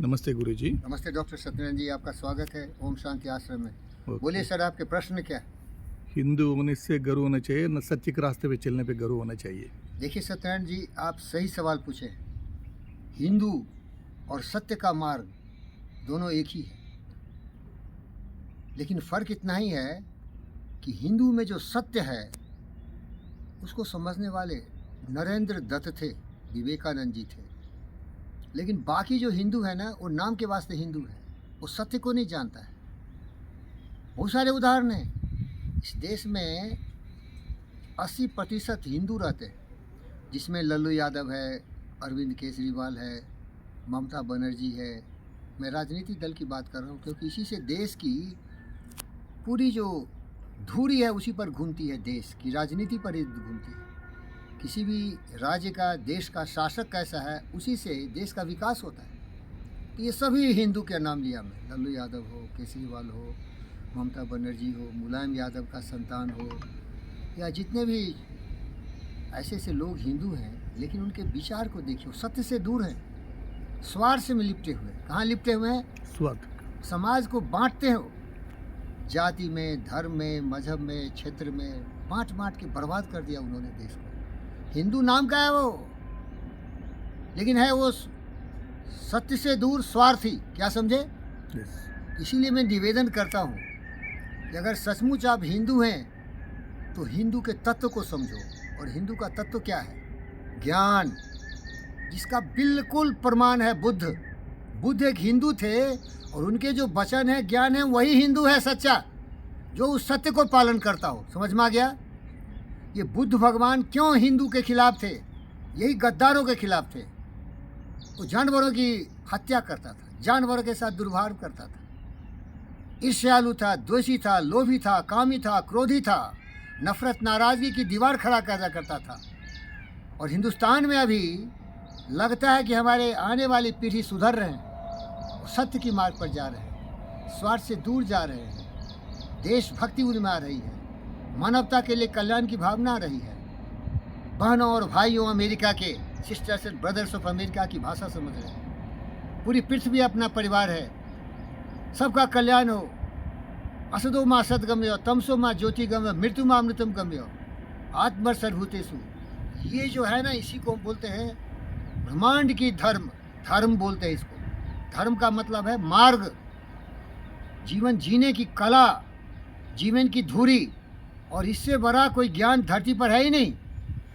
नमस्ते गुरुजी। नमस्ते डॉक्टर सत्यनारायण जी, आपका स्वागत है ओम शांति आश्रम में। ओके। बोलिए सर, आपके प्रश्न क्या है? हिंदू होने से गर्व होना चाहिए न सत्य के रास्ते पे चलने पे गर्व होना चाहिए? देखिए सत्यनारायण जी, आप सही सवाल पूछे। हिंदू और सत्य का मार्ग दोनों एक ही है, लेकिन फ़र्क इतना ही है कि हिंदू में जो सत्य है उसको समझने वाले नरेंद्र दत्त थे, विवेकानंद जी थे। लेकिन बाकी जो हिंदू है ना, वो नाम के वास्ते हिंदू है, वो सत्य को नहीं जानता है। बहुत सारे उदाहरण हैं। इस देश में 80% हिंदू रहते हैं, जिसमें लल्लू यादव है, अरविंद केजरीवाल है, ममता बनर्जी है। मैं राजनीतिक दल की बात कर रहा हूँ, क्योंकि इसी से देश की पूरी जो धुरी है उसी पर घूमती है, देश की राजनीति पर ही घूमती है। किसी भी राज्य का, देश का शासक कैसा है, उसी से देश का विकास होता है। तो ये सभी हिंदू के नाम लिया मैं, लल्लू यादव हो, केजरीवाल हो, ममता बनर्जी हो, मुलायम यादव का संतान हो, या जितने भी ऐसे ऐसे लोग हिंदू हैं, लेकिन उनके विचार को देखिए, सत्य से दूर हैं, स्वार्थ से लिपटे हुए। कहाँ लिपटे हुए हैं? स्वार्थ। समाज को बांटते हो, जाति में, धर्म में, मजहब में, क्षेत्र में बांट बांट के बर्बाद कर दिया उन्होंने देश को। हिंदू नाम का है वो, लेकिन है वो सत्य से दूर, स्वार्थी। क्या समझे? इसीलिए मैं निवेदन करता हूँ कि अगर सचमुच आप हिंदू हैं तो हिंदू के तत्व को समझो। और हिंदू का तत्व क्या है? ज्ञान, जिसका बिल्कुल प्रमाण है बुद्ध। बुद्ध एक हिंदू थे और उनके जो वचन है, ज्ञान है, वही हिंदू है सच्चा, जो उस सत्य को पालन करता हो। समझ में आ गया? ये बुद्ध भगवान क्यों हिंदू के खिलाफ थे? यही गद्दारों के खिलाफ थे। वो जानवरों की हत्या करता था, जानवरों के साथ दुर्व्यवहार करता था, ईर्ष्यालु था, द्वेषी था, लोभी था, कामी था, क्रोधी था, नफरत नाराजगी की दीवार खड़ा करता था। और हिंदुस्तान में अभी लगता है कि हमारे आने वाली पीढ़ी सुधर रहे हैं, सत्य की मार्ग पर जा रहे हैं, स्वार्थ से दूर जा रहे हैं, देशभक्ति उनमें आ रही है, मानवता के लिए कल्याण की भावना आ रही है। बहनों और भाइयों अमेरिका के, sisters and brothers of America की भाषा समझ रहे हैं। पूरी पृथ्वी अपना परिवार है, सबका कल्याण हो। असदो माँ सदगम्य, तमसो माँ ज्योतिगम्य, मृत्यु माँ अमृतम गम्य, आत्मर सर्वभूतेषु। ये जो है ना, इसी को बोलते हैं ब्रह्मांड की धर्म। धर्म बोलते हैं इसको। धर्म का मतलब है मार्ग, जीवन जीने की कला, जीवन की धुरी। और इससे बड़ा कोई ज्ञान धरती पर है ही नहीं।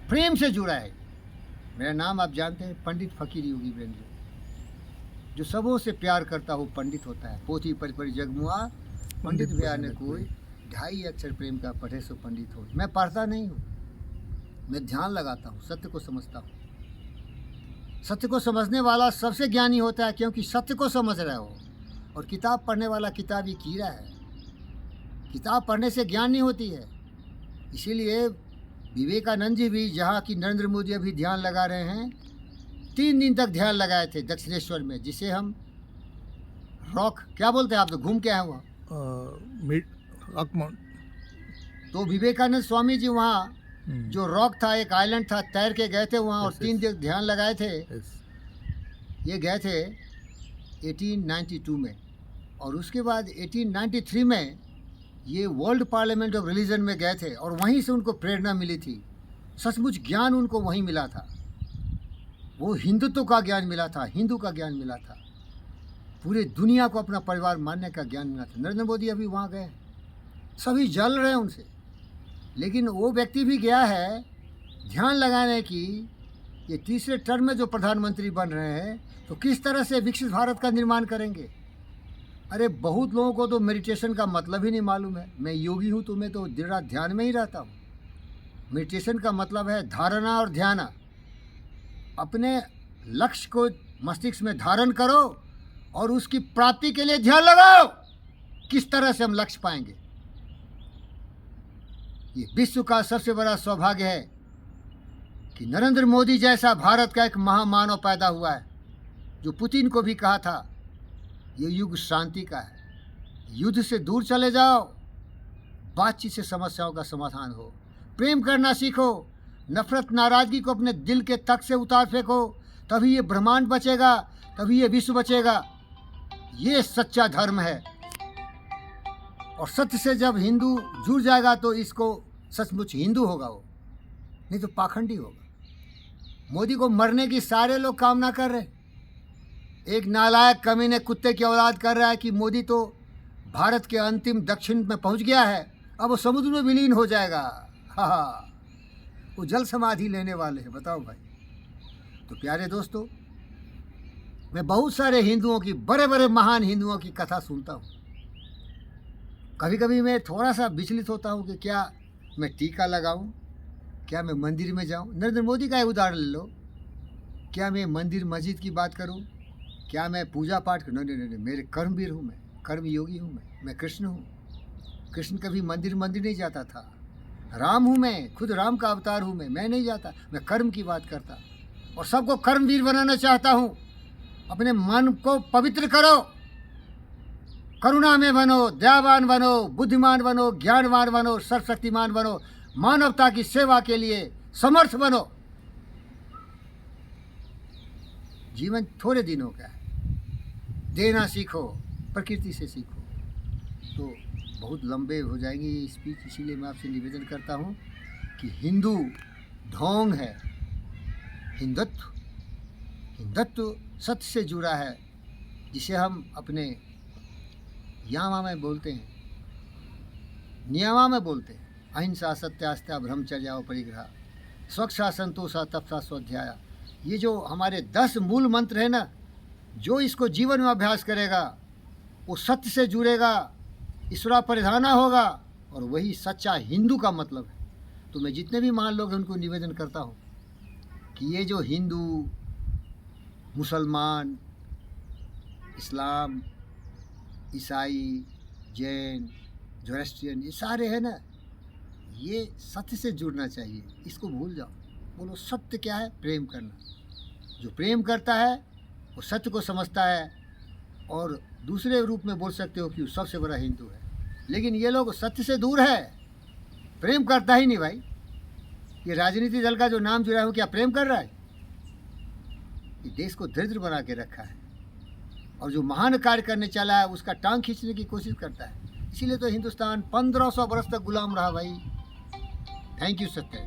प्रेम से जुड़ा है। मेरा नाम आप जानते हैं, पंडित फकीर योगी वीरेंद्र। जो सबों से प्यार करता हो पंडित होता है। पोथी परि जगमुआ पंडित भया ने कोई, 2.5 अक्षर प्रेम का पढ़े सो पंडित हो। मैं पढ़ता नहीं हूँ, मैं ध्यान लगाता हूँ, सत्य को समझता हूँ। सत्य को समझने वाला सबसे ज्ञानी होता है, क्योंकि सत्य को समझ रहे हो। और किताब पढ़ने वाला किताबी कीड़ा है। किताब पढ़ने से ज्ञान नहीं होती है। इसीलिए विवेकानंद जी भी, जहाँ की नरेंद्र मोदी अभी ध्यान लगा रहे हैं, 3 दिन तक ध्यान लगाए थे दक्षिणेश्वर में, जिसे हम रॉक क्या बोलते हैं? आप तो घूम के आए वहाँ। तो विवेकानंद स्वामी जी वहाँ जो रॉक था, एक आइलैंड था, तैर के गए थे वहाँ और 3 दिन ध्यान लगाए थे। ये गए थे 1892 में, और उसके बाद 1893 में ये वर्ल्ड पार्लियामेंट ऑफ रिलीजन में गए थे, और वहीं से उनको प्रेरणा मिली थी। सचमुच ज्ञान उनको वहीं मिला था। वो हिंदुत्व का ज्ञान मिला था, हिंदू का ज्ञान मिला था, पूरे दुनिया को अपना परिवार मानने का ज्ञान मिला था। नरेंद्र मोदी अभी वहाँ गए, सभी जल रहे हैं उनसे। लेकिन वो व्यक्ति भी गया है ध्यान लगाने की। ये तीसरे टर्म में जो प्रधानमंत्री बन रहे हैं, तो किस तरह से विकसित भारत का निर्माण करेंगे? अरे बहुत लोगों को तो मेडिटेशन का मतलब ही नहीं मालूम है। मैं योगी हूँ, तो मैं तो दिन रात ध्यान में ही रहता हूँ। मेडिटेशन का मतलब है धारणा और ध्यान। अपने लक्ष्य को मस्तिष्क में धारण करो और उसकी प्राप्ति के लिए ध्यान लगाओ। किस तरह से हम लक्ष्य पाएंगे? ये विश्व का सबसे बड़ा सौभाग्य है कि नरेंद्र मोदी जैसा भारत का एक महामानव पैदा हुआ है, जो पुतिन को भी कहा था ये युग शांति का है। युद्ध से दूर चले जाओ, बातचीत से समस्याओं का समाधान हो। प्रेम करना सीखो, नफरत नाराज़गी को अपने दिल के तक से उतार फेंको, तभी ये ब्रह्मांड बचेगा, तभी ये विश्व बचेगा। ये सच्चा धर्म है। और सत्य से जब हिंदू जुड़ जाएगा तो इसको सचमुच हिंदू होगा वो, नहीं तो पाखंडी होगा। मोदी को मरने की सारे लोग कामना कर रहे। एक नालायक कमीने कुत्ते की औलाद कर रहा है कि मोदी तो भारत के अंतिम दक्षिण में पहुंच गया है, अब वो समुद्र में विलीन हो जाएगा। हाँ, वो जल समाधि लेने वाले हैं, बताओ भाई। तो प्यारे दोस्तों, मैं बहुत सारे हिंदुओं की, बड़े बड़े महान हिंदुओं की कथा सुनता हूँ। कभी कभी मैं थोड़ा सा विचलित होता हूँ कि क्या मैं टीका लगाऊं, क्या मैं मंदिर में जाऊं। नरेंद्र मोदी का एक उदाहरण ले लो, क्या मैं मंदिर मस्जिद की बात करूं, क्या मैं पूजा पाठ करूं? नहीं, मेरे कर्मवीर हूँ, मैं कर्म योगी हूँ, मैं कृष्ण हूँ। कृष्ण कभी मंदिर नहीं जाता था। राम हूँ मैं, खुद राम का अवतार हूँ मैं नहीं जाता, मैं कर्म की बात करता और सबको कर्मवीर बनाना चाहता हूँ। अपने मन को पवित्र करो, करुणा में बनो, दयावान बनो, बुद्धिमान बनो, ज्ञानवान बनो, सर्वशक्तिमान बनो, मानवता की सेवा के लिए समर्थ बनो। जीवन थोड़े दिनों का है, देना सीखो, प्रकृति से सीखो। तो बहुत लंबे हो जाएंगे ये स्पीच, इसीलिए मैं आपसे निवेदन करता हूँ कि हिंदू ढोंग है। हिंदुत्व सत्य से जुड़ा है, जिसे हम अपने यामा में बोलते हैं, नियमा में बोलते हैं। अहिंसा, सत्यास्त्या, ब्रह्मचर्या और परिग्रह, स्वच्छा, संतोषा, तपसा, स्वाध्याय। ये जो हमारे 10 मूल मंत्र है ना, जो इसको जीवन में अभ्यास करेगा वो सत्य से जुड़ेगा, ईश्वरा परिधाना होगा, और वही सच्चा हिंदू का मतलब है। तो मैं जितने भी महान लोग हैं उनको निवेदन करता हूँ कि ये जो हिंदू, मुसलमान, इस्लाम, ईसाई, जैन, जोरेस्ट्रियन, ये सारे हैं ना, ये सत्य से जुड़ना चाहिए। इसको भूल जाओ, बोलो सत्य क्या है? प्रेम करना। जो प्रेम करता है वो सत्य को समझता है, और दूसरे रूप में बोल सकते हो कि वो सबसे बड़ा हिंदू है। लेकिन ये लोग सत्य से दूर है, प्रेम करता ही नहीं भाई। ये राजनीति दल का जो नाम जुड़ा है वो क्या प्रेम कर रहा है? ये देश को दरिद्र बना के रखा है, और जो महान कार्य करने चला है उसका टांग खींचने की कोशिश करता है। इसीलिए तो हिंदुस्तान 1500 वर्ष तक गुलाम रहा भाई। थैंक यू सत्य।